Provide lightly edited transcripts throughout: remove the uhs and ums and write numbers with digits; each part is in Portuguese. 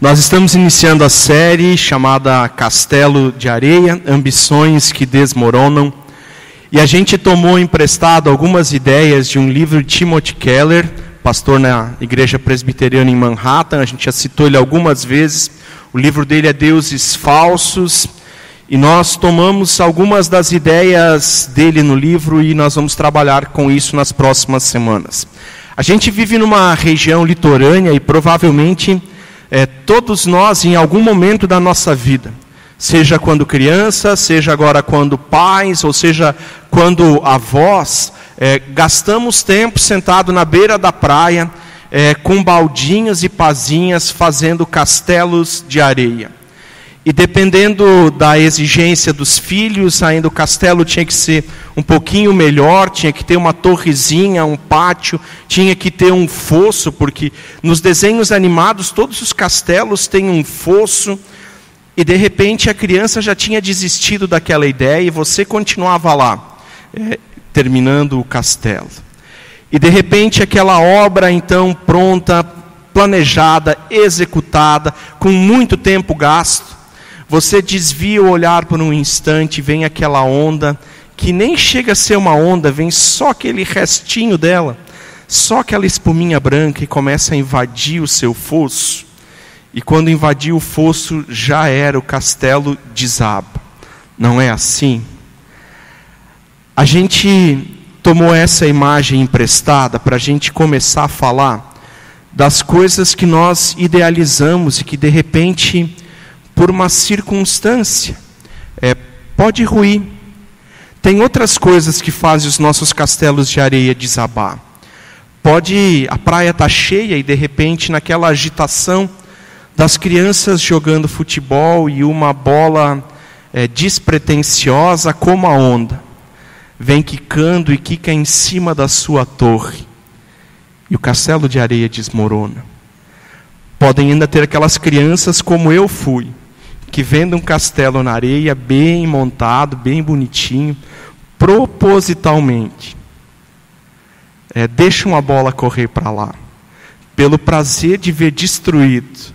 Nós estamos iniciando a série chamada Castelo de Areia, Ambições que Desmoronam. E a gente tomou emprestado algumas ideias de um livro de Timothy Keller, pastor na Igreja Presbiteriana em Manhattan. A gente já citou ele algumas vezes. O livro dele é Deuses Falsos. E nós tomamos algumas das ideias dele no livro e nós vamos trabalhar com isso nas próximas semanas. A gente vive numa região litorânea e provavelmente todos nós, em algum momento da nossa vida, seja quando criança, seja agora quando pais, ou seja quando avós, gastamos tempo sentado na beira da praia, com baldinhos e pazinhas, fazendo castelos de areia. E dependendo da exigência dos filhos, ainda o castelo tinha que ser um pouquinho melhor, tinha que ter uma torrezinha, um pátio, tinha que ter um fosso, porque nos desenhos animados todos os castelos têm um fosso, e de repente a criança já tinha desistido daquela ideia e você continuava lá, terminando o castelo. E de repente aquela obra então pronta, planejada, executada, com muito tempo gasto, você desvia o olhar por um instante, vem aquela onda, que nem chega a ser uma onda, vem só aquele restinho dela, só aquela espuminha branca e começa a invadir o seu fosso. E quando invadiu o fosso, já era, o castelo desaba. Não é assim? A gente tomou essa imagem emprestada para a gente começar a falar das coisas que nós idealizamos e que de repente, por uma circunstância, pode ruir. Tem outras coisas que fazem os nossos castelos de areia desabar. A praia está cheia e de repente naquela agitação das crianças jogando futebol e uma bola despretensiosa como a onda, vem quicando e quica em cima da sua torre. E o castelo de areia desmorona. Podem ainda ter aquelas crianças como eu fui, que vendo um castelo na areia, bem montado, bem bonitinho, propositalmente, deixam a bola correr para lá, pelo prazer de ver destruído.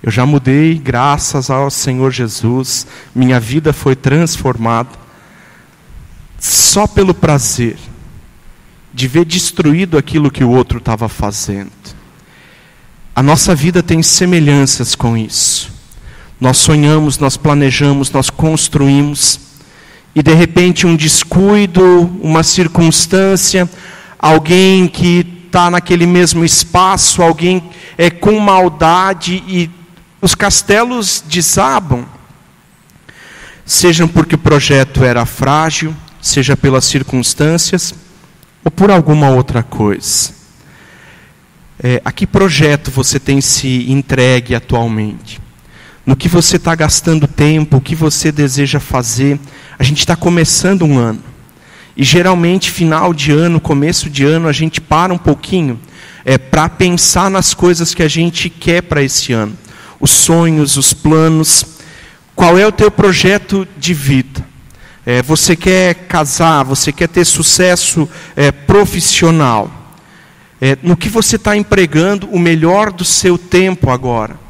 Eu já mudei, graças ao Senhor Jesus, minha vida foi transformada, só pelo prazer de ver destruído aquilo que o outro estava fazendo. A nossa vida tem semelhanças com isso. Nós sonhamos, nós planejamos, nós construímos, e de repente um descuido, uma circunstância, alguém que está naquele mesmo espaço, alguém com maldade, e os castelos desabam. Seja porque o projeto era frágil, seja pelas circunstâncias, ou por alguma outra coisa. A que projeto você tem se entregue atualmente? No que você está gastando tempo, o que você deseja fazer? A gente está começando um ano. E geralmente, final de ano, começo de ano, a gente para um pouquinho para pensar nas coisas que a gente quer para esse ano. Os sonhos, os planos. Qual é o teu projeto de vida? Você quer casar, você quer ter sucesso profissional. No que você está empregando o melhor do seu tempo agora?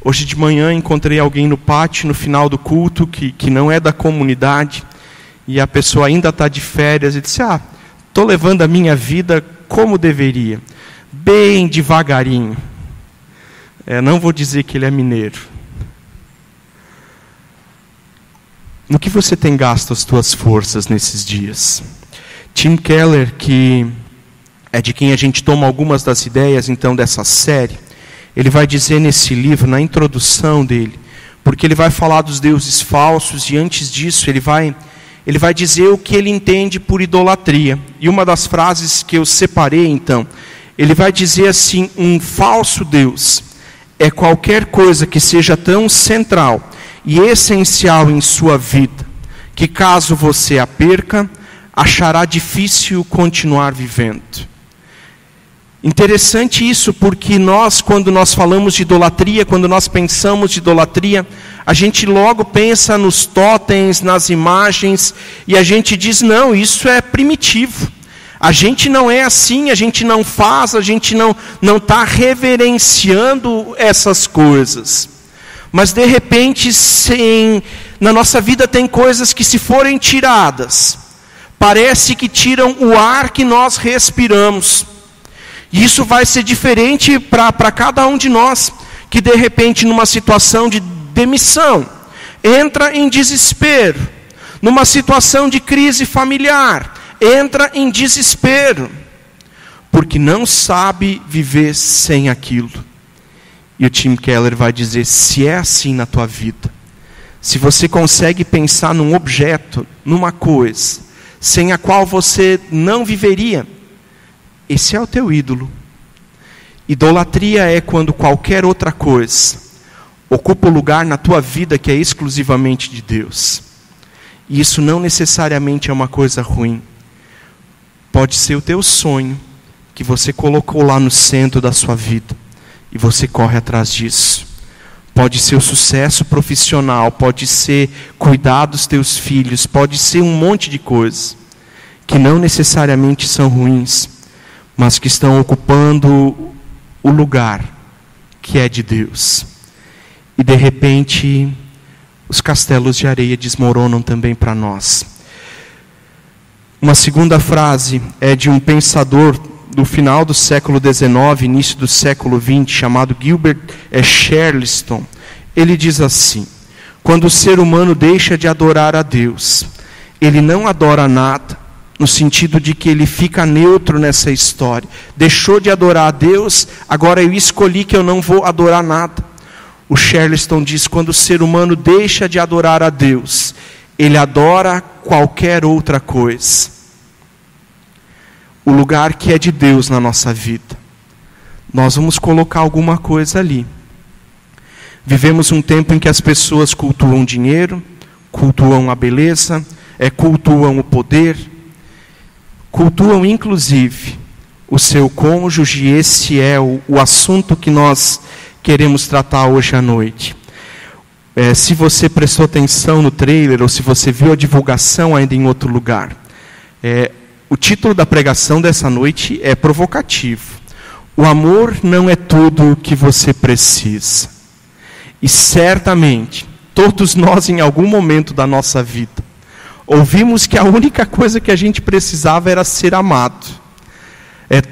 Hoje de manhã encontrei alguém no pátio, no final do culto, que não é da comunidade, e a pessoa ainda está de férias, e disse, estou levando a minha vida como deveria, bem devagarinho. Não vou dizer que ele é mineiro. No que você tem gasto as tuas forças nesses dias? Tim Keller, que é de quem a gente toma algumas das ideias então dessa série, ele vai dizer nesse livro, na introdução dele, porque ele vai falar dos deuses falsos, e antes disso ele vai dizer o que ele entende por idolatria. E uma das frases que eu separei então, ele vai dizer assim: um falso Deus é qualquer coisa que seja tão central e essencial em sua vida, que caso você a perca, achará difícil continuar vivendo. Interessante isso, porque quando nós falamos de idolatria, quando nós pensamos de idolatria, a gente logo pensa nos totens, nas imagens, e a gente diz, não, isso é primitivo. A gente não é assim, a gente não faz, a gente não está reverenciando essas coisas. Mas de repente, na nossa vida tem coisas que, se forem tiradas, parece que tiram o ar que nós respiramos. E isso vai ser diferente para cada um de nós, que de repente, numa situação de demissão, entra em desespero. Numa situação de crise familiar, entra em desespero, porque não sabe viver sem aquilo. E o Tim Keller vai dizer: se é assim na tua vida, se você consegue pensar num objeto, numa coisa, sem a qual você não viveria, esse é o teu ídolo. Idolatria é quando qualquer outra coisa ocupa o lugar na tua vida que é exclusivamente de Deus. E isso não necessariamente é uma coisa ruim. Pode ser o teu sonho, que você colocou lá no centro da sua vida, e você corre atrás disso. Pode ser o sucesso profissional, pode ser cuidar dos teus filhos, pode ser um monte de coisas, que não necessariamente são ruins, mas que estão ocupando o lugar que é de Deus. E de repente, os castelos de areia desmoronam também para nós. Uma segunda frase é de um pensador do final do século XIX, início do século XX, chamado Gilbert Charleston. Ele diz assim: quando o ser humano deixa de adorar a Deus, ele não adora nada, no sentido de que ele fica neutro nessa história. Deixou de adorar a Deus, agora eu escolhi que eu não vou adorar nada. O Charleston diz: quando o ser humano deixa de adorar a Deus, ele adora qualquer outra coisa. O lugar que é de Deus na nossa vida, nós vamos colocar alguma coisa ali. Vivemos um tempo em que as pessoas cultuam dinheiro, cultuam a beleza, cultuam o poder, cultuam inclusive o seu cônjuge. E esse é o assunto que nós queremos tratar hoje à noite. Se você prestou atenção no trailer, ou se você viu a divulgação ainda em outro lugar, o título da pregação dessa noite é provocativo. O amor não é tudo o que você precisa. E certamente, todos nós em algum momento da nossa vida, ouvimos que a única coisa que a gente precisava era ser amado.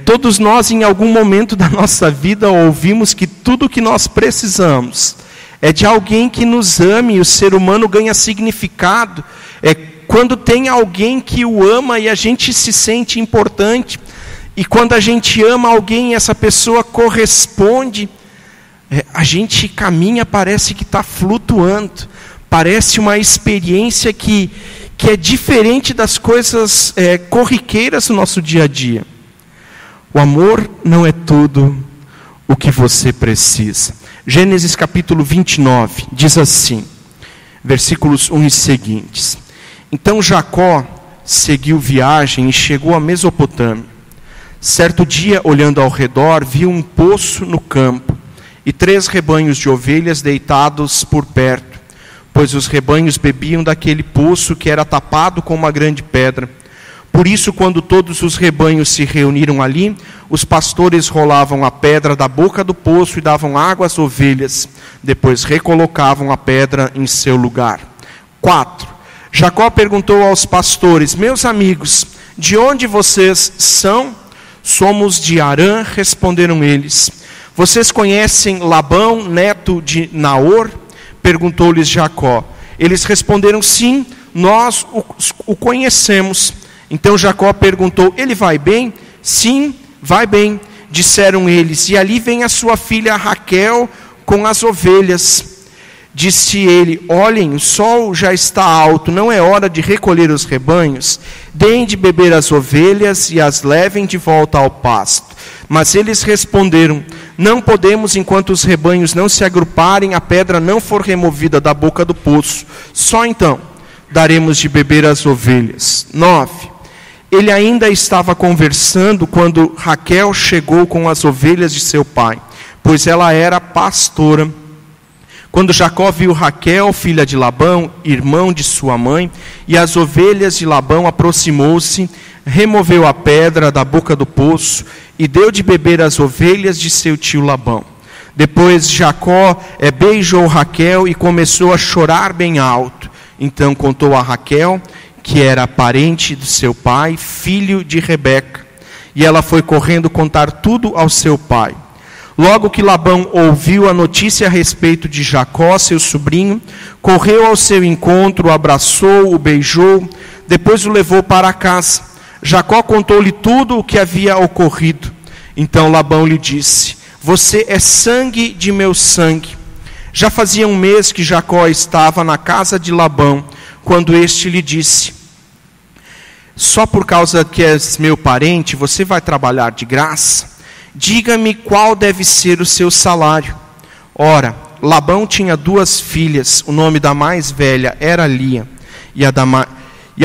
Todos nós em algum momento da nossa vida ouvimos que tudo o que nós precisamos é de alguém que nos ame. E o ser humano ganha significado quando tem alguém que o ama e a gente se sente importante. E quando a gente ama alguém e essa pessoa corresponde, a gente caminha, parece que está flutuando. Parece uma experiência que é diferente das coisas corriqueiras do nosso dia a dia. O amor não é tudo o que você precisa. Gênesis capítulo 29 diz assim, versículos 1 e seguintes: então Jacó seguiu viagem e chegou à Mesopotâmia. Certo dia, olhando ao redor, viu um poço no campo e 3 rebanhos de ovelhas deitados por perto, pois os rebanhos bebiam daquele poço que era tapado com uma grande pedra. Por isso, quando todos os rebanhos se reuniram ali, os pastores rolavam a pedra da boca do poço e davam água às ovelhas. Depois recolocavam a pedra em seu lugar. 4. Jacó perguntou aos pastores: meus amigos, de onde vocês são? Somos de Harã, responderam eles. Vocês conhecem Labão, neto de Naor? Perguntou-lhes Jacó. Eles responderam: sim, nós o conhecemos. Então Jacó perguntou: ele vai bem? Sim, vai bem, disseram eles. E ali vem a sua filha Raquel com as ovelhas. Disse ele: olhem, o sol já está alto, não é hora de recolher os rebanhos? Deem de beber as ovelhas e as levem de volta ao pasto. Mas eles responderam: não podemos enquanto os rebanhos não se agruparem, a pedra não for removida da boca do poço. Só então daremos de beber as ovelhas. 9. Ele ainda estava conversando quando Raquel chegou com as ovelhas de seu pai, pois ela era pastora. Quando Jacó viu Raquel, filha de Labão, irmão de sua mãe, e as ovelhas de Labão, aproximou-se, removeu a pedra da boca do poço e deu de beber às ovelhas de seu tio Labão. Depois Jacó beijou Raquel e começou a chorar bem alto. Então contou a Raquel, que era parente do seu pai, filho de Rebeca. E ela foi correndo contar tudo ao seu pai. Logo que Labão ouviu a notícia a respeito de Jacó, seu sobrinho, correu ao seu encontro, o abraçou, o beijou, depois o levou para casa. Jacó contou-lhe tudo o que havia ocorrido. Então Labão lhe disse: você é sangue de meu sangue. Já fazia um mês que Jacó estava na casa de Labão, quando este lhe disse: só por causa que és meu parente, você vai trabalhar de graça? Diga-me qual deve ser o seu salário. Ora, Labão tinha 2 filhas, o nome da mais velha era Lia, e a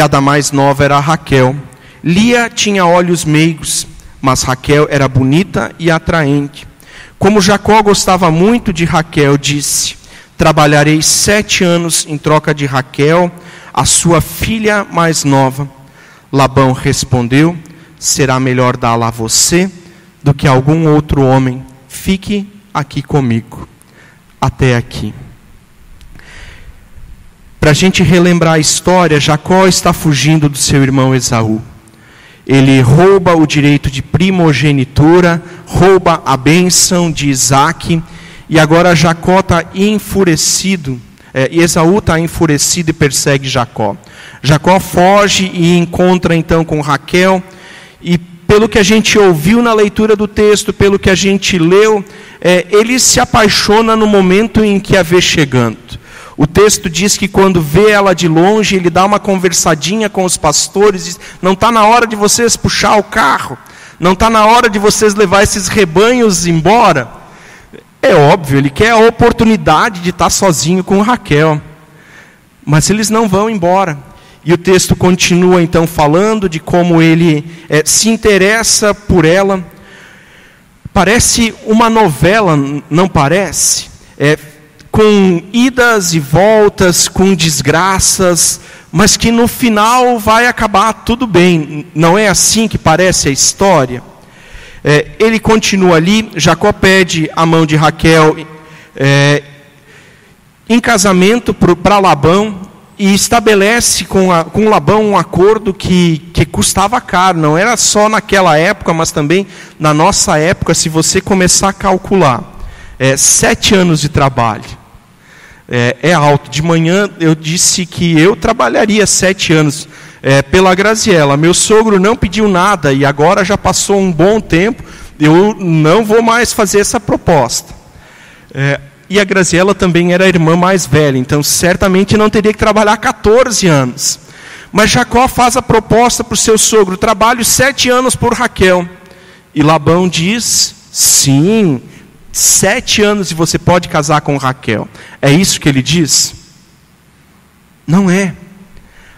da mais nova era Raquel. Lia tinha olhos meigos, mas Raquel era bonita e atraente. Como Jacó gostava muito de Raquel, disse: trabalharei 7 anos em troca de Raquel, a sua filha mais nova. Labão respondeu: será melhor dá-la a você do que a algum outro homem. Fique aqui comigo. Até aqui. Para a gente relembrar a história, Jacó está fugindo do seu irmão Esaú. Ele rouba o direito de primogenitura, rouba a bênção de Isaac, e agora Jacó está enfurecido. Esaú está enfurecido e persegue Jacó. Jacó foge e encontra então com Raquel, e pelo que a gente ouviu na leitura do texto, pelo que a gente leu, ele se apaixona no momento em que a vê chegando. O texto diz que quando vê ela de longe, ele dá uma conversadinha com os pastores, diz: não está na hora de vocês puxar o carro, não está na hora de vocês levar esses rebanhos embora. É óbvio, ele quer a oportunidade de estar sozinho com Raquel, mas eles não vão embora. E o texto continua então falando de como ele se interessa por ela. Parece uma novela, não parece? Com idas e voltas, com desgraças, mas que no final vai acabar tudo bem. Não é assim que parece a história? Ele continua ali. Jacó pede a mão de Raquel em casamento para Labão, e estabelece com Labão um acordo que custava caro. Não era só naquela época, mas também na nossa época. Se você começar a calcular, 7 anos de trabalho, é alto. De manhã eu disse que eu trabalharia 7 anos pela Graziela. Meu sogro não pediu nada, e agora já passou um bom tempo, eu não vou mais fazer essa proposta. E a Graziela também era a irmã mais velha, então certamente não teria que trabalhar 14 anos. Mas Jacó faz a proposta para o seu sogro: trabalho 7 anos por Raquel. E Labão diz: sim, 7 anos e você pode casar com Raquel. É isso que ele diz? Não é.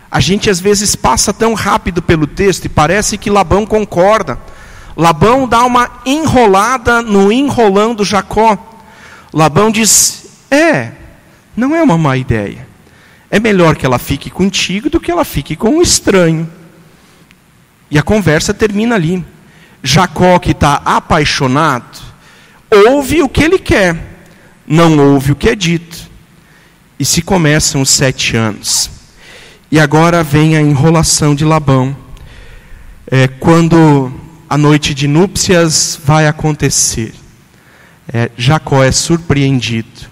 A gente às vezes passa tão rápido pelo texto e parece que Labão concorda. Labão dá uma enrolada no enrolando Jacó. Labão diz: não é uma má ideia. É melhor que ela fique contigo do que ela fique com um estranho. E a conversa termina ali. Jacó, que está apaixonado, ouve o que ele quer, não ouve o que é dito. E se começam os 7 anos. E agora vem a enrolação de Labão. Quando a noite de núpcias vai acontecer, Jacó é surpreendido,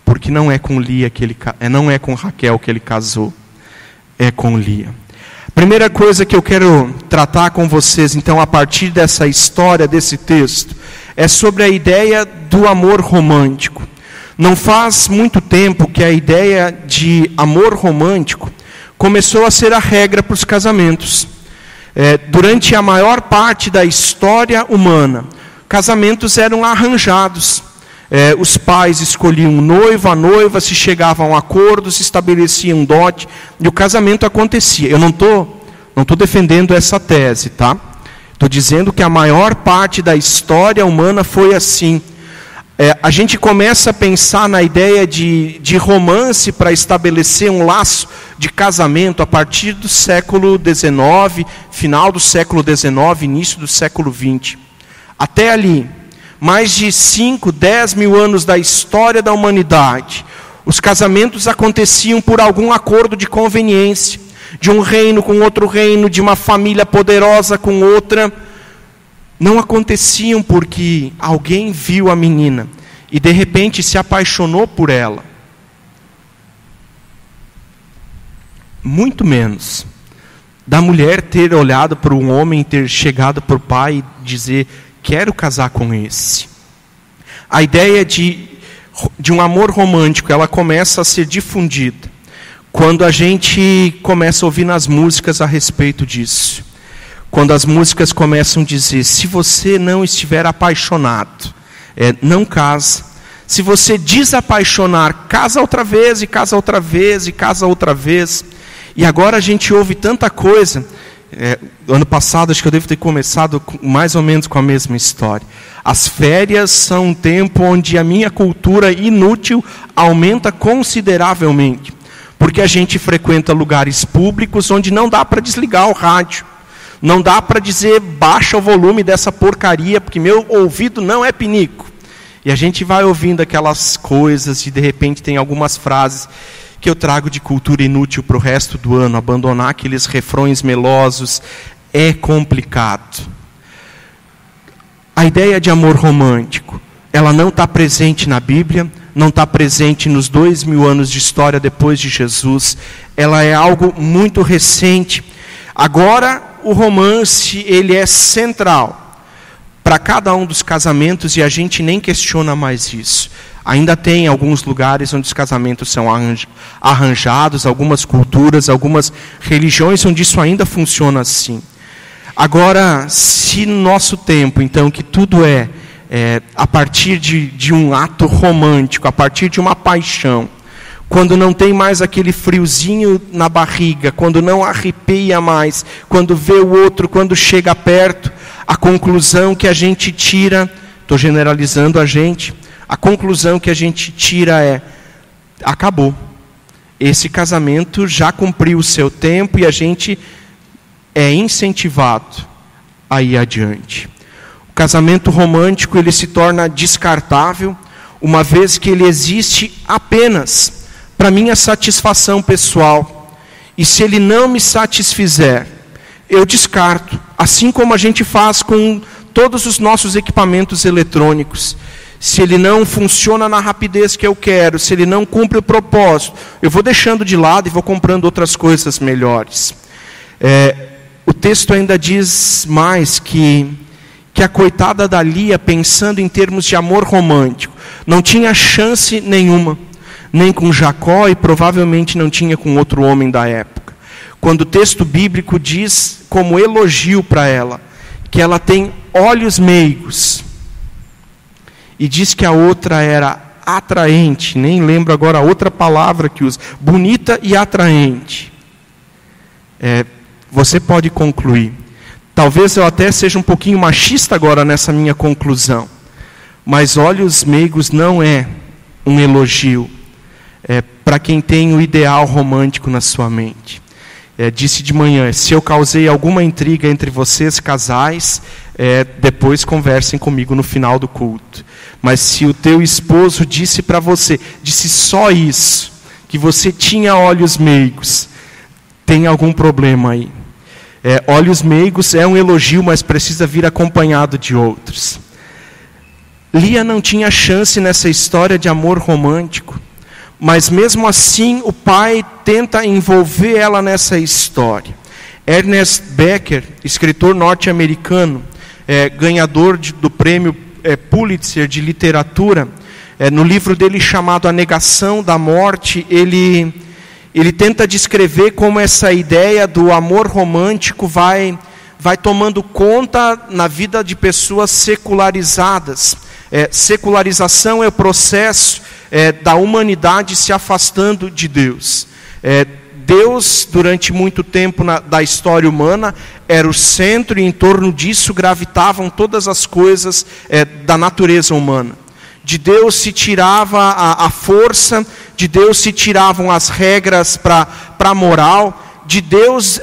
porque não é com Lia não é com Raquel que ele casou, é com Lia. Primeira coisa que eu quero tratar com vocês, então, a partir dessa história, desse texto, é sobre a ideia do amor romântico. Não faz muito tempo que a ideia de amor romântico começou a ser a regra para os casamentos. Durante a maior parte da história humana, casamentos eram arranjados. Os pais escolhiam um noivo, a noiva, se chegava a um acordo, se estabelecia um dote, e o casamento acontecia. Eu não tô defendendo essa tese, tá? Estou dizendo que a maior parte da história humana foi assim. A gente começa a pensar na ideia de romance para estabelecer um laço de casamento a partir do século XIX, final do século XIX, início do século XX. Até ali, mais de 5, 10 mil anos da história da humanidade, os casamentos aconteciam por algum acordo de conveniência, de um reino com outro reino, de uma família poderosa com outra. Não aconteciam porque alguém viu a menina e de repente se apaixonou por ela. Muito menos da mulher ter olhado para um homem, ter chegado para o pai e dizer: quero casar com esse. A ideia de um amor romântico, ela começa a ser difundida quando a gente começa a ouvir nas músicas a respeito disso. Quando as músicas começam a dizer: se você não estiver apaixonado, não casa. Se você desapaixonar, casa outra vez, e casa outra vez, e casa outra vez. E agora a gente ouve tanta coisa. Ano passado, acho que eu devo ter começado mais ou menos com a mesma história. As férias são um tempo onde a minha cultura inútil aumenta consideravelmente. Porque a gente frequenta lugares públicos onde não dá para desligar o rádio. Não dá para dizer: baixa o volume dessa porcaria, porque meu ouvido não é pinico. E a gente vai ouvindo aquelas coisas e de repente tem algumas frases que eu trago de cultura inútil para o resto do ano. Abandonar aqueles refrões melosos é complicado. A ideia de amor romântico, ela não está presente na Bíblia, não está presente nos 2000 anos de história depois de Jesus. Ela é algo muito recente. Agora, o romance, ele é central para cada um dos casamentos e a gente nem questiona mais isso. Ainda tem alguns lugares onde os casamentos são arranjados, algumas culturas, algumas religiões onde isso ainda funciona assim. Agora, se no nosso tempo, então, que tudo é a partir de um ato romântico, a partir de uma paixão, quando não tem mais aquele friozinho na barriga, quando não arrepia mais, quando vê o outro, quando chega perto, a conclusão que a gente tira, estou generalizando a conclusão que a gente tira é: acabou. Esse casamento já cumpriu o seu tempo e a gente é incentivado a ir adiante. O casamento romântico, ele se torna descartável, uma vez que ele existe apenas para minha satisfação pessoal. E se ele não me satisfizer, eu descarto. Assim como a gente faz com todos os nossos equipamentos eletrônicos. Se ele não funciona na rapidez que eu quero, se ele não cumpre o propósito, eu vou deixando de lado e vou comprando outras coisas melhores. O texto ainda diz mais que a coitada da Lia, pensando em termos de amor romântico, não tinha chance nenhuma, nem com Jacó e provavelmente não tinha com outro homem da época. Quando o texto bíblico diz como elogio para ela, que ela tem olhos meigos, e diz que a outra era atraente, nem lembro agora a outra palavra que usa, bonita e atraente. Você pode concluir. Talvez eu até seja um pouquinho machista agora nessa minha conclusão, mas olhos meigos não é um elogio para quem tem o ideal romântico na sua mente. Disse de manhã: se eu causei alguma intriga entre vocês, casais, depois conversem comigo no final do culto. Mas se o teu esposo disse para você, disse só isso, que você tinha olhos meigos, tem algum problema aí. Olhos meigos é um elogio, mas precisa vir acompanhado de outros. Lia não tinha chance nessa história de amor romântico, mas mesmo assim o pai tenta envolver ela nessa história. Ernest Becker, escritor norte-americano, ganhador do prêmio Pulitzer de literatura, no livro dele chamado A Negação da Morte, ele tenta descrever como essa ideia do amor romântico vai tomando conta na vida de pessoas secularizadas. Secularização é o processo da humanidade se afastando de Deus. Deus, durante muito tempo da história humana, era o centro e em torno disso gravitavam todas as coisas da natureza humana. de Deus se tirava a força, de Deus se tiravam as regras para a moral, Deus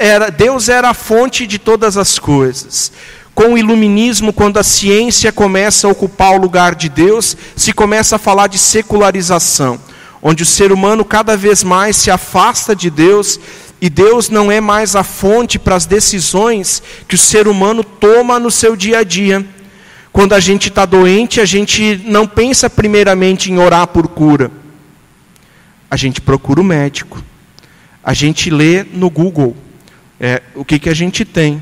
era a fonte de todas as coisas. Com o iluminismo, quando a ciência começa a ocupar o lugar de Deus, se começa a falar de secularização, onde o ser humano cada vez mais se afasta de Deus, e Deus não é mais a fonte para as decisões que o ser humano toma no seu dia a dia. Quando a gente está doente, a gente não pensa primeiramente em orar por cura. A gente procura o médico. A gente lê no Google o que a gente tem.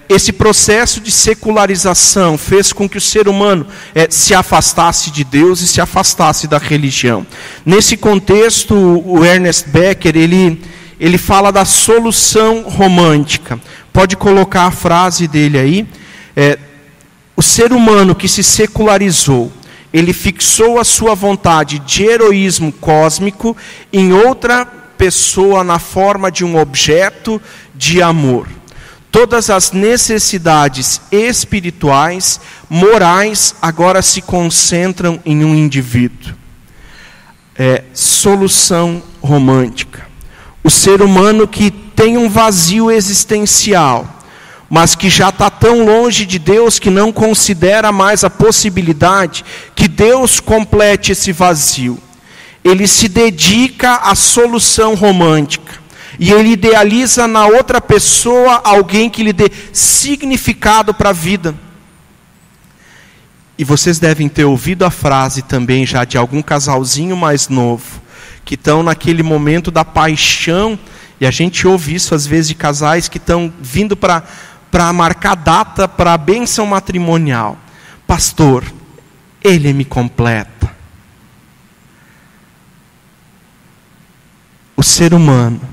Esse processo de secularização fez com que o ser humano se afastasse de Deus e se afastasse da religião. Nesse contexto, o Ernest Becker, ele fala da solução romântica. Pode colocar a frase dele aí. O ser humano que se secularizou, ele fixou a sua vontade de heroísmo cósmico em outra pessoa na forma de um objeto de amor. Todas as necessidades espirituais, morais, agora se concentram em um indivíduo. Solução romântica. O ser humano que tem um vazio existencial, mas que já está tão longe de Deus que não considera mais a possibilidade que Deus complete esse vazio. Ele se dedica à solução romântica. E ele idealiza na outra pessoa alguém que lhe dê significado para a vida. E vocês devem ter ouvido a frase também já de algum casalzinho mais novo, que estão naquele momento da paixão, e a gente ouve isso às vezes de casais que estão vindo para marcar data para a bênção matrimonial. Pastor, ele me completa. O ser humano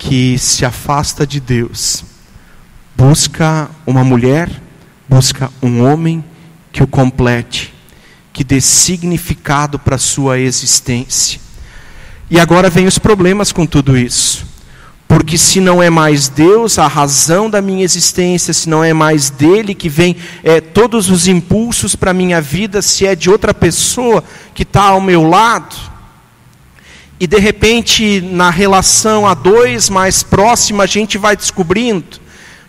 que se afasta de Deus busca uma mulher, busca um homem que o complete, que dê significado para a sua existência. E agora vem os problemas com tudo isso. Porque se não é mais Deus a razão da minha existência, se não é mais dele que vem todos os impulsos para a minha vida, se é de outra pessoa que está ao meu lado, e de repente na relação a dois mais próxima a gente vai descobrindo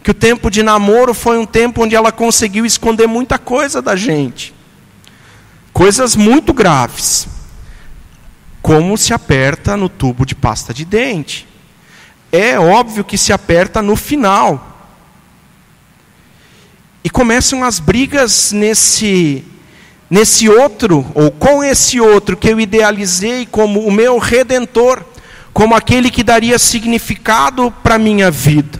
que o tempo de namoro foi um tempo onde ela conseguiu esconder muita coisa da gente. Coisas muito graves. Como se aperta no tubo de pasta de dente. É óbvio que se aperta no final. E começam as brigas nesse outro, ou com esse outro que eu idealizei como o meu redentor, como aquele que daria significado para a minha vida.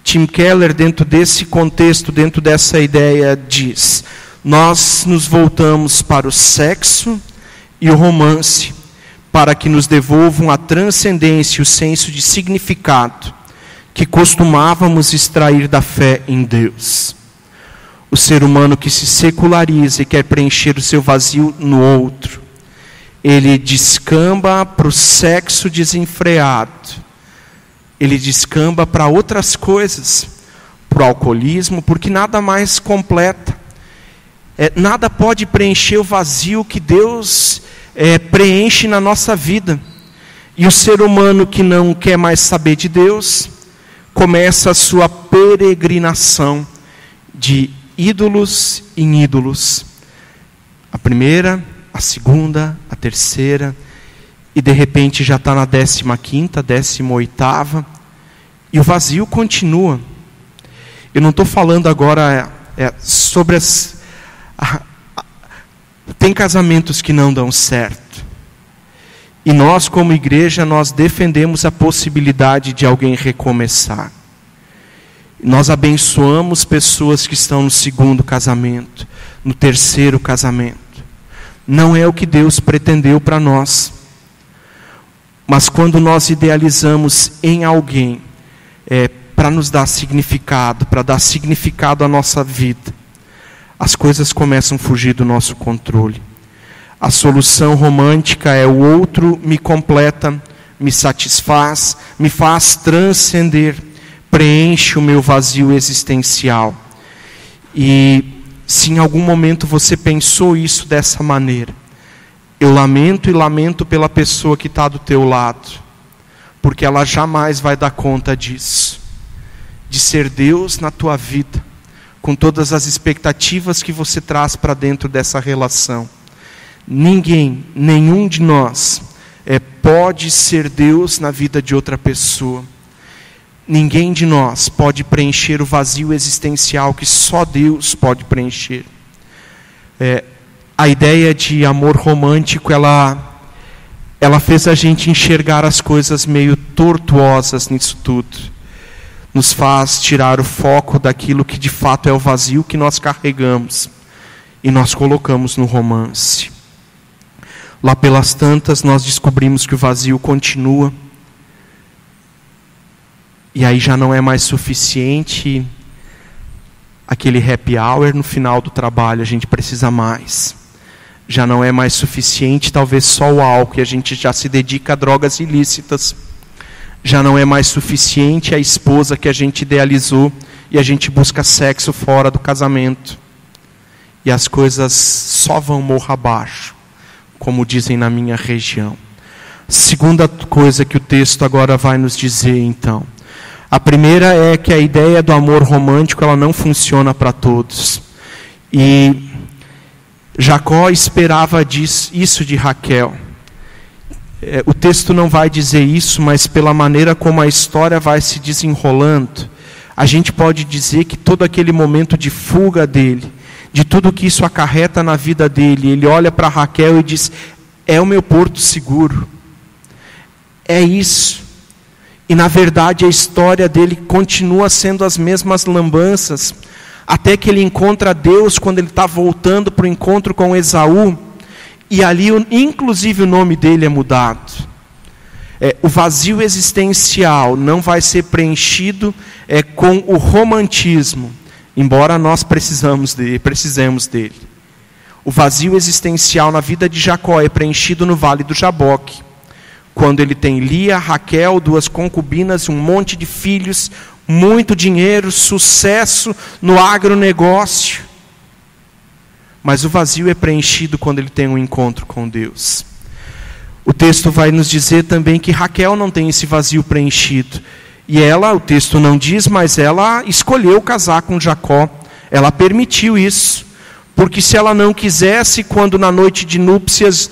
Tim Keller, dentro desse contexto, dentro dessa ideia, diz: nós nos voltamos para o sexo e o romance, para que nos devolvam a transcendência e o senso de significado que costumávamos extrair da fé em Deus. O ser humano que se seculariza e quer preencher o seu vazio no outro, ele descamba para o sexo desenfreado, ele descamba para outras coisas, para o alcoolismo, porque nada mais completa. Nada pode preencher o vazio que Deus preenche na nossa vida. E o ser humano que não quer mais saber de Deus, começa a sua peregrinação de ídolos em ídolos. A primeira, a segunda, a terceira, e de repente já está na 15ª, 18ª, e o vazio continua. Eu não estou falando agora sobre tem casamentos que não dão certo. E nós, como igreja, nós defendemos a possibilidade de alguém recomeçar. Nós abençoamos pessoas que estão no 2º casamento, no 3º casamento. Não é o que Deus pretendeu para nós. Mas quando nós idealizamos em alguém, para nos dar significado, para dar significado à nossa vida, as coisas começam a fugir do nosso controle. A solução romântica é: o outro me completa, me satisfaz, me faz transcender, preenche o meu vazio existencial. E Se em algum momento você pensou isso dessa maneira, eu lamento e lamento pela pessoa que está do teu lado, porque ela jamais vai dar conta disso, de ser Deus na tua vida, com todas as expectativas que você traz para dentro dessa relação. Ninguém, nenhum de nós, pode ser Deus na vida de outra pessoa. Ninguém de nós pode preencher o vazio existencial que só Deus pode preencher. A ideia de amor romântico, ela fez a gente enxergar as coisas meio tortuosas nisso tudo. Nos faz tirar o foco daquilo que de fato é o vazio que nós carregamos e nós colocamos no romance. Lá pelas tantas nós descobrimos que o vazio continua. E aí já não é mais suficiente aquele happy hour no final do trabalho, a gente precisa mais. Já não é mais suficiente talvez só o álcool, e a gente já se dedica a drogas ilícitas. Já não é mais suficiente a esposa que a gente idealizou e a gente busca sexo fora do casamento. E as coisas só vão morro abaixo, como dizem na minha região. Segunda coisa que o texto agora vai nos dizer então. A primeira é que a ideia do amor romântico ela não funciona para todos. E Jacó esperava isso de Raquel. O texto não vai dizer isso, mas pela maneira como a história vai se desenrolando, a gente pode dizer que todo aquele momento de fuga dele, de tudo que isso acarreta na vida dele, ele olha para Raquel e diz: é o meu porto seguro. É isso. E na verdade a história dele continua sendo as mesmas lambanças, até que ele encontra Deus quando ele está voltando para o encontro com Esaú, e ali inclusive o nome dele é mudado. O vazio existencial não vai ser preenchido com o romantismo, embora nós precisemos dele. O vazio existencial na vida de Jacó é preenchido no Vale do Jaboque, quando ele tem Lia, Raquel, 2 concubinas, um monte de filhos, muito dinheiro, sucesso no agronegócio. Mas o vazio é preenchido quando ele tem um encontro com Deus. O texto vai nos dizer também que Raquel não tem esse vazio preenchido. E ela, o texto não diz, mas ela escolheu casar com Jacó. Ela permitiu isso. Porque se ela não quisesse, quando na noite de núpcias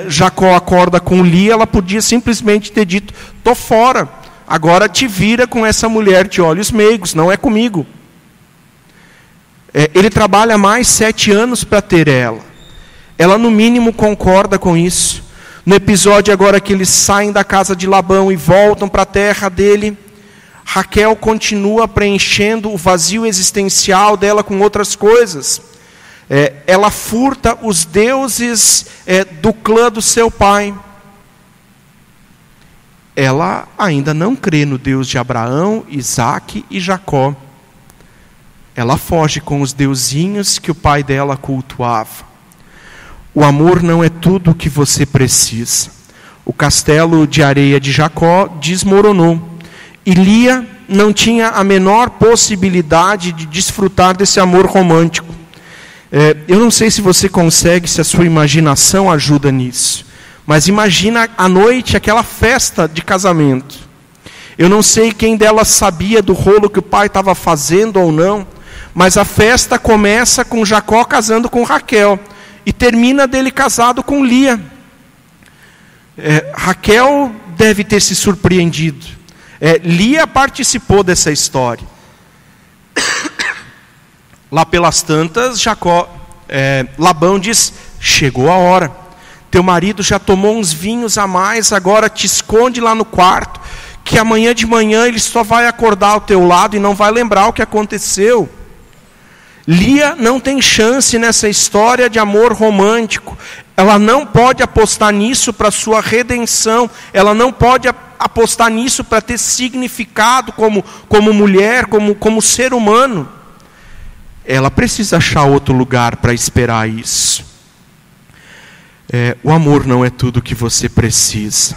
Jacó acorda com Lia, ela podia simplesmente ter dito: tô fora, agora te vira com essa mulher de olhos meigos, não é comigo. Ele trabalha mais 7 anos para ter ela. Ela no mínimo concorda com isso. No episódio agora que eles saem da casa de Labão e voltam para a terra dele, Raquel continua preenchendo o vazio existencial dela com outras coisas. Ela furta os deuses do clã do seu pai. Ela ainda não crê no Deus de Abraão, Isaque e Jacó. Ela foge com os deusinhos que o pai dela cultuava. O amor não é tudo o que você precisa. O castelo de areia de Jacó desmoronou. E Lia não tinha a menor possibilidade de desfrutar desse amor romântico. Eu não sei se você consegue, se a sua imaginação ajuda nisso. Mas imagina à noite aquela festa de casamento. Eu não sei quem delas sabia do rolo que o pai estava fazendo ou não. Mas a festa começa com Jacó casando com Raquel. E termina dele casado com Lia. Raquel deve ter se surpreendido. Lia participou dessa história. Lá pelas tantas, Labão diz: chegou a hora. Teu marido já tomou uns vinhos a mais, agora te esconde lá no quarto, que amanhã de manhã ele só vai acordar ao teu lado e não vai lembrar o que aconteceu. Lia não tem chance nessa história de amor romântico. Ela não pode apostar nisso para sua redenção. Ela não pode apostar nisso para ter significado como mulher, como ser humano. Ela precisa achar outro lugar para esperar isso. O amor não é tudo o que você precisa.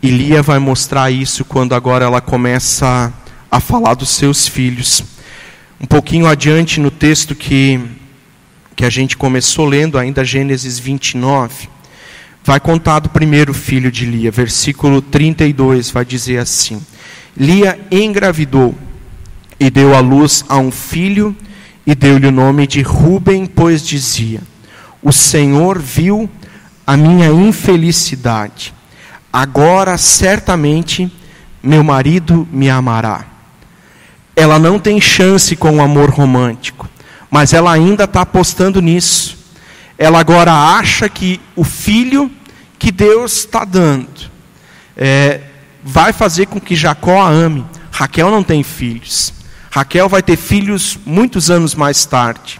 E Lia vai mostrar isso quando agora ela começa a falar dos seus filhos. Um pouquinho adiante no texto que que a gente começou lendo ainda Gênesis 29, vai contar do primeiro filho de Lia. Versículo 32 vai dizer assim: Lia engravidou e deu à luz a um filho e deu-lhe o nome de Ruben, pois dizia: o Senhor viu a minha infelicidade, agora certamente meu marido me amará. Ela não tem chance com o amor romântico, mas ela ainda está apostando nisso. Ela agora acha que o filho que Deus está dando vai fazer com que Jacó a ame. Raquel não tem filhos. Raquel vai ter filhos muitos anos mais tarde.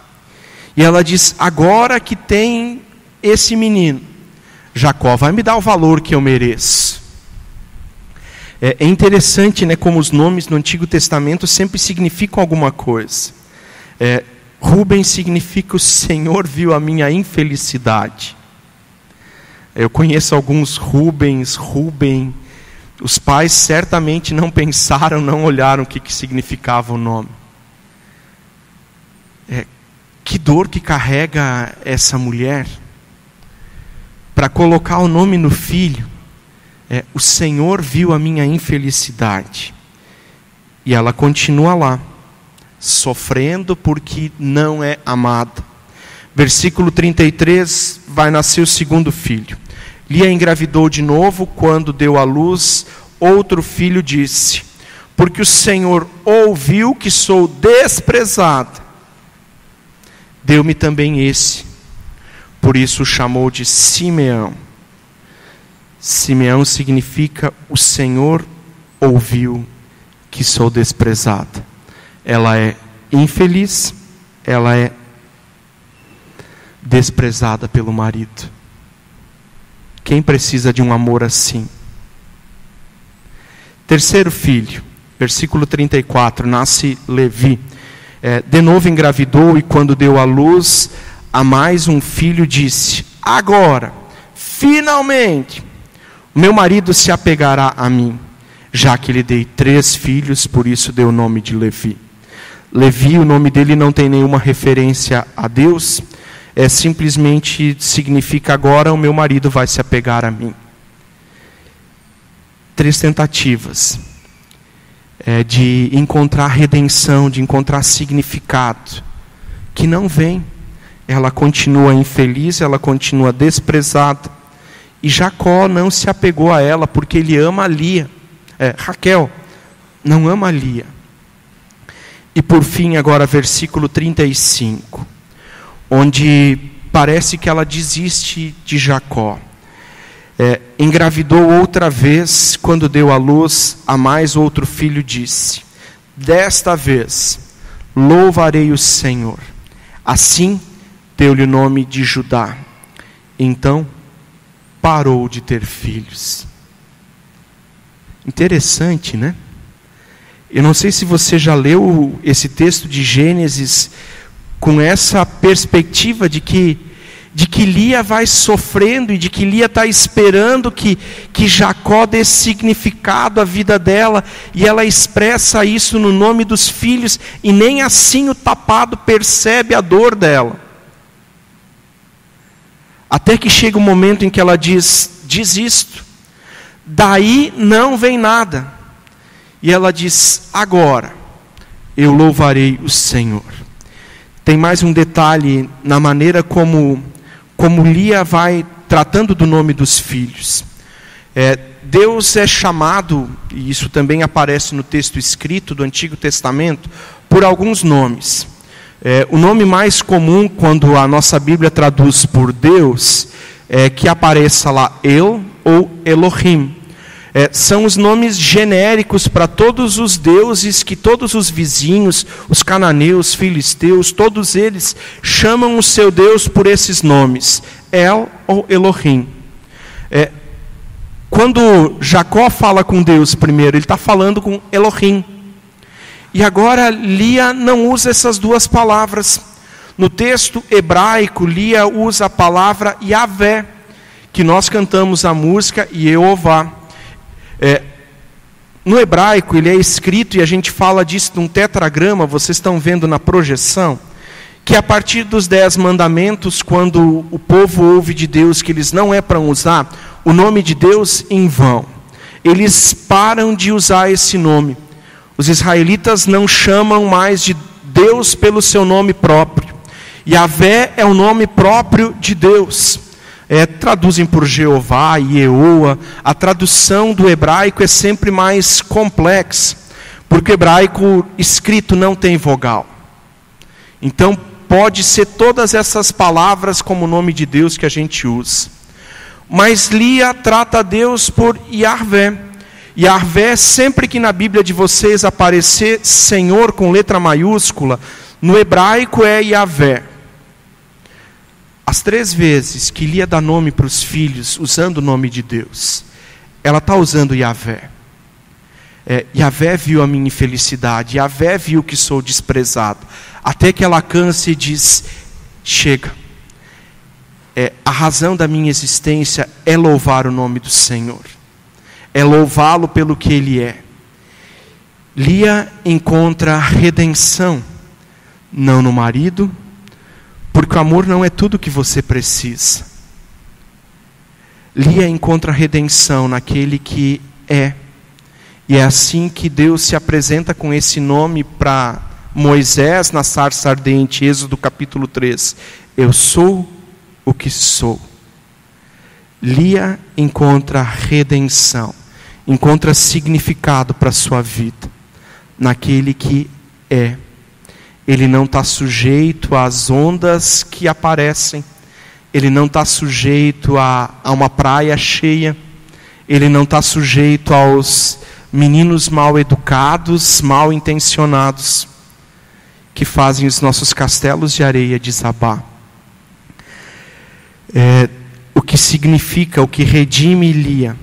E ela diz: agora que tem esse menino, Jacó vai me dar o valor que eu mereço. É interessante, né, como os nomes no Antigo Testamento sempre significam alguma coisa. Ruben significa o Senhor viu a minha infelicidade. Eu conheço alguns Rubens, Ruben. Os pais certamente não pensaram, não olharam o que significava o nome. Que dor que carrega essa mulher para colocar o nome no filho. O Senhor viu a minha infelicidade. E ela continua lá, sofrendo porque não é amada. Versículo 33, vai nascer o segundo filho. Lia engravidou de novo, quando deu à luz outro filho, disse: porque o Senhor ouviu que sou desprezada, deu-me também esse. Por isso o chamou de Simeão. Simeão significa o Senhor ouviu que sou desprezada. Ela é infeliz, ela é desprezada pelo marido. Quem precisa de um amor assim? Terceiro filho, versículo 34, nasce Levi. De novo engravidou e quando deu à luz a mais um filho, disse: agora, finalmente, meu marido se apegará a mim, já que lhe dei 3 filhos, por isso deu o nome de Levi. Levi, o nome dele não tem nenhuma referência a Deus, simplesmente significa: agora o meu marido vai se apegar a mim. 3 tentativas de encontrar redenção, de encontrar significado, que não vem. Ela continua infeliz, ela continua desprezada. E Jacó não se apegou a ela, porque ele ama a Lia. Raquel não ama a Lia. E por fim, agora, versículo 35, onde parece que ela desiste de Jacó. Engravidou outra vez, quando deu à luz a mais outro filho, disse: desta vez louvarei o Senhor. Assim deu-lhe o nome de Judá. Então parou de ter filhos. Interessante, né? Eu não sei se você já leu esse texto de Gênesis com essa perspectiva de que Lia vai sofrendo e de que Lia está esperando que Jacó dê significado à vida dela, e ela expressa isso no nome dos filhos, e nem assim o tapado percebe a dor dela. Até que chega um momento em que ela diz: desisto, daí não vem nada. E ela diz: agora eu louvarei o Senhor. Tem mais um detalhe na maneira como Lia vai tratando do nome dos filhos. Deus é chamado, e isso também aparece no texto escrito do Antigo Testamento, por alguns nomes. O nome mais comum, quando a nossa Bíblia traduz por Deus, é que apareça lá El ou Elohim. São os nomes genéricos para todos os deuses que todos os vizinhos, os cananeus, filisteus, todos eles chamam o seu Deus por esses nomes, El ou Elohim. Quando Jacó fala com Deus primeiro, ele está falando com Elohim. E agora Lia não usa essas duas palavras. No texto hebraico, Lia usa a palavra Yahvé, que nós cantamos a música Yehová. No hebraico ele é escrito, e a gente fala disso num tetragrama, vocês estão vendo na projeção, que a partir dos 10 mandamentos, quando o povo ouve de Deus que eles não é para usar o nome de Deus em vão, eles param de usar esse nome. Os israelitas não chamam mais de Deus pelo seu nome próprio. Yahvé é o nome próprio de Deus. Traduzem por Jeová, Yehoa. A tradução do hebraico é sempre mais complexa, porque o hebraico escrito não tem vogal. Então, pode ser todas essas palavras como o nome de Deus que a gente usa. Mas Lia trata Deus por Yahvé. Yahvé, sempre que na Bíblia de vocês aparecer Senhor com letra maiúscula, no hebraico é Yahvé. As 3 vezes que Lia dá nome para os filhos, usando o nome de Deus, ela está usando Yahvé. Yahvé viu a minha infelicidade, Yahvé viu que sou desprezado, até que ela cansa e diz, chega. A razão da minha existência é louvar o nome do Senhor, é louvá-lo pelo que Ele é. Lia encontra redenção, não no marido, porque o amor não é tudo que você precisa. Lia encontra redenção naquele que é. E é assim que Deus se apresenta com esse nome para Moisés na sarça ardente, Êxodo capítulo 3. Eu sou o que sou. Lia encontra redenção, encontra significado para a sua vida, naquele que é. Ele não está sujeito às ondas que aparecem, ele não está sujeito a uma praia cheia, ele não está sujeito aos meninos mal educados, mal intencionados, que fazem os nossos castelos de areia desabar. O que significa, o que redime Lia,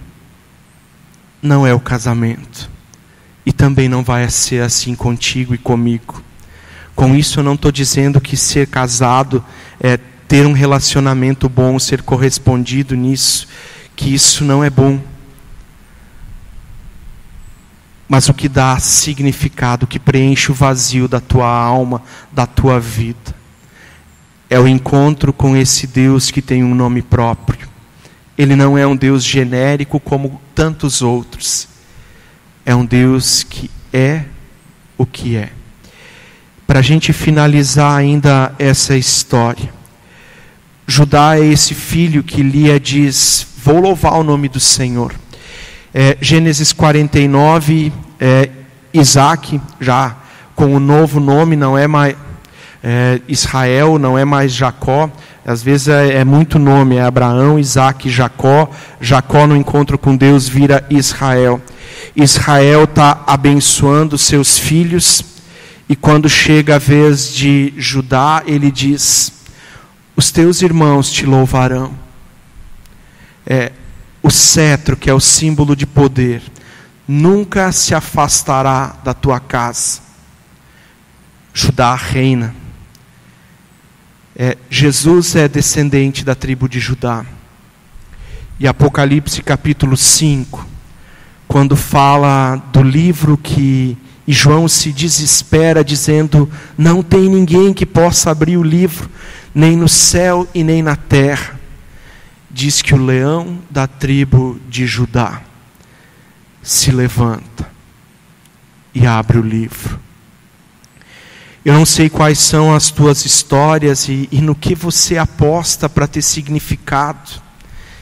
não é o casamento. E também não vai ser assim contigo e comigo. Com isso eu não estou dizendo que ser casado é ter um relacionamento bom, ser correspondido nisso, que isso não é bom. Mas o que dá significado, o que preenche o vazio da tua alma, da tua vida, é o encontro com esse Deus que tem um nome próprio. Ele não é um Deus genérico como tantos outros. É um Deus que é o que é. Para a gente finalizar ainda essa história, Judá é esse filho que Lia diz, vou louvar o nome do Senhor. Gênesis 49, Isaac, já com o novo nome, não é mais Israel, não é mais Jacó. Às vezes é muito nome, é Abraão, Isaac, Jacó. Jacó no encontro com Deus vira Israel. Israel está abençoando seus filhos, e quando chega a vez de Judá, ele diz, os teus irmãos te louvarão. O cetro, que é o símbolo de poder, nunca se afastará da tua casa. Judá reina. Jesus é descendente da tribo de Judá. E Apocalipse capítulo 5, quando fala do livro e João se desespera dizendo, não tem ninguém que possa abrir o livro, nem no céu e nem na terra. Diz que o leão da tribo de Judá se levanta e abre o livro. Eu não sei quais são as tuas histórias e no que você aposta para ter significado.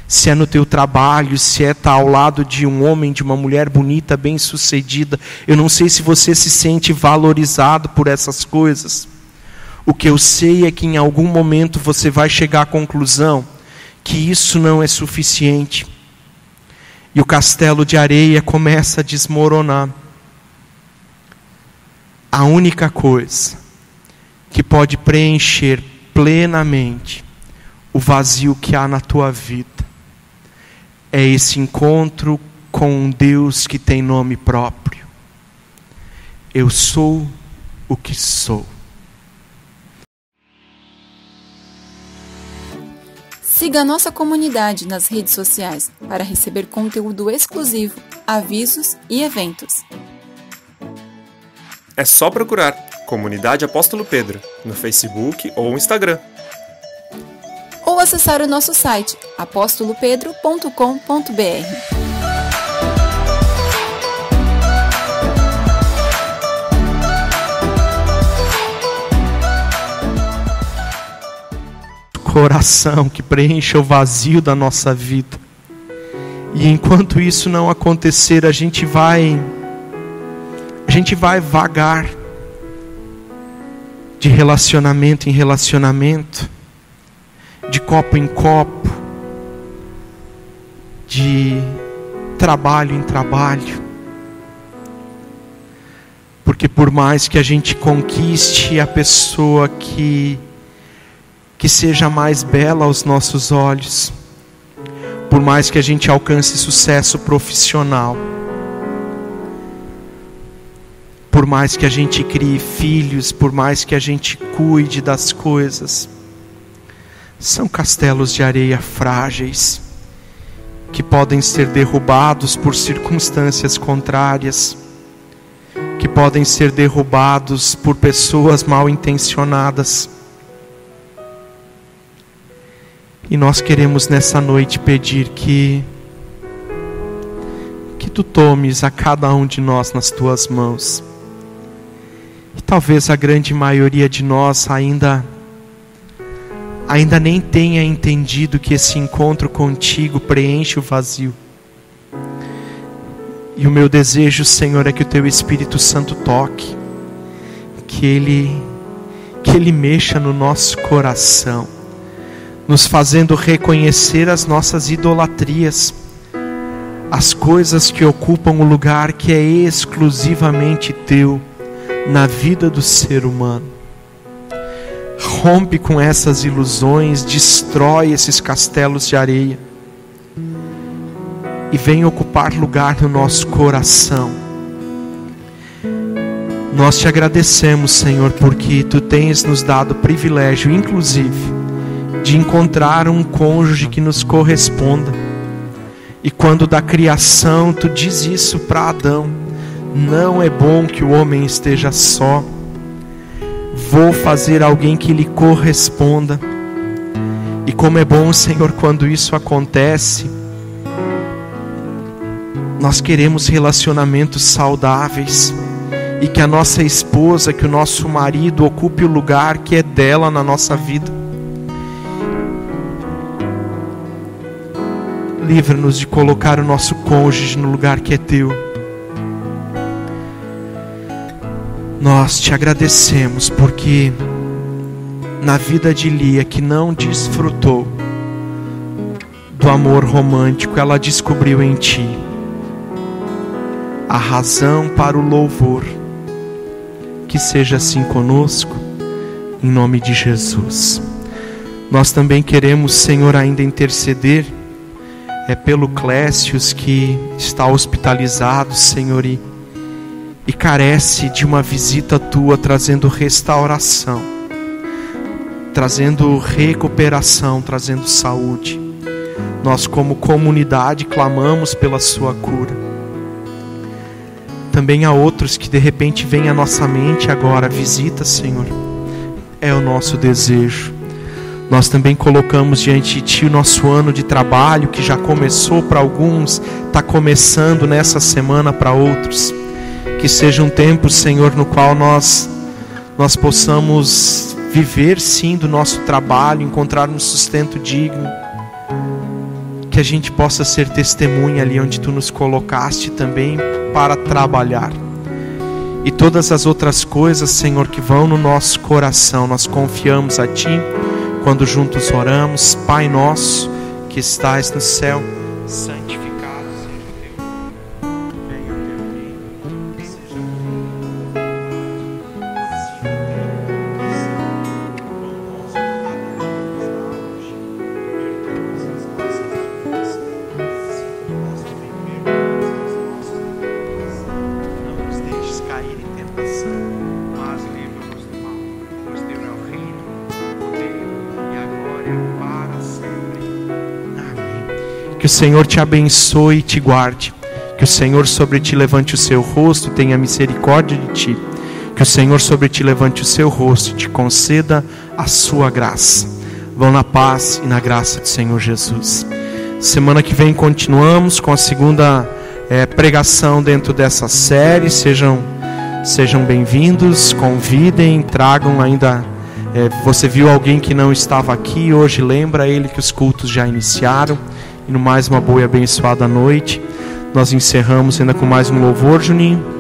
Se é no teu trabalho, se é estar ao lado de um homem, de uma mulher bonita, bem-sucedida. Eu não sei se você se sente valorizado por essas coisas. O que eu sei é que em algum momento você vai chegar à conclusão que isso não é suficiente. E o castelo de areia começa a desmoronar. A única coisa que pode preencher plenamente o vazio que há na tua vida é esse encontro com um Deus que tem nome próprio. Eu sou o que sou. Siga a nossa comunidade nas redes sociais para receber conteúdo exclusivo, avisos e eventos. É só procurar Comunidade Apóstolo Pedro, no Facebook ou Instagram. Ou acessar o nosso site apostolopedro.com.br. Coração que preencha o vazio da nossa vida. E enquanto isso não acontecer, a gente vai vagar de relacionamento em relacionamento, de copo em copo, de trabalho em trabalho. Porque por mais que a gente conquiste a pessoa que seja mais bela aos nossos olhos, por mais que a gente alcance sucesso profissional, por mais que a gente crie filhos, por mais que a gente cuide das coisas, são castelos de areia frágeis, que podem ser derrubados por circunstâncias contrárias, que podem ser derrubados por pessoas mal intencionadas. E nós queremos nessa noite pedir que Tu tomes a cada um de nós nas Tuas mãos. E talvez a grande maioria de nós ainda nem tenha entendido que esse encontro contigo preenche o vazio. E o meu desejo, Senhor, é que o Teu Espírito Santo toque, que Ele mexa no nosso coração, nos fazendo reconhecer as nossas idolatrias, as coisas que ocupam o lugar que é exclusivamente Teu na vida do ser humano. Rompe com essas ilusões, destrói esses castelos de areia e vem ocupar lugar no nosso coração. Nós Te agradecemos, Senhor, porque Tu tens nos dado o privilégio, inclusive, de encontrar um cônjuge que nos corresponda. E quando da criação Tu diz isso para Adão: não é bom que o homem esteja só, vou fazer alguém que lhe corresponda. E como é bom, Senhor, quando isso acontece. Nós queremos relacionamentos saudáveis, e que a nossa esposa, que o nosso marido ocupe o lugar que é dela na nossa vida. Livra-nos de colocar o nosso cônjuge no lugar que é Teu. Nós Te agradecemos porque na vida de Lia, que não desfrutou do amor romântico, ela descobriu em Ti a razão para o louvor. Que seja assim conosco, em nome de Jesus. Nós também queremos, Senhor, ainda interceder pelo Clécius, que está hospitalizado, Senhor, e carece de uma visita Tua, trazendo restauração, trazendo recuperação, trazendo saúde. Nós como comunidade clamamos pela sua cura. Também há outros que de repente vêm à nossa mente agora. Visita, Senhor, é o nosso desejo. Nós também colocamos diante de Ti o nosso ano de trabalho, que já começou para alguns, está começando nessa semana para outros. Que seja um tempo, Senhor, no qual nós possamos viver sim do nosso trabalho, encontrar um sustento digno. Que a gente possa ser testemunha ali onde Tu nos colocaste também para trabalhar. E todas as outras coisas, Senhor, que vão no nosso coração, nós confiamos a Ti. Quando juntos oramos: Pai nosso que estais no céu, santificado seja o Teu nome, venha o Teu reino, seja feita a não nos deixes cair em tentação, mas livra-nos do mal, pois Teu é o reino, o poder e a glória para sempre. Amém. Que o Senhor te abençoe e te guarde. Que o Senhor sobre ti levante o seu rosto e tenha misericórdia de ti. Que o Senhor sobre ti levante o seu rosto e te conceda a sua graça. Vão na paz e na graça do Senhor Jesus. Semana que vem continuamos com a segunda pregação dentro dessa série. Sejam bem-vindos, convidem, tragam ainda. Você viu alguém que não estava aqui hoje, lembra ele que os cultos já iniciaram. E no mais, uma boa e abençoada noite. Nós encerramos ainda com mais um louvor, Juninho.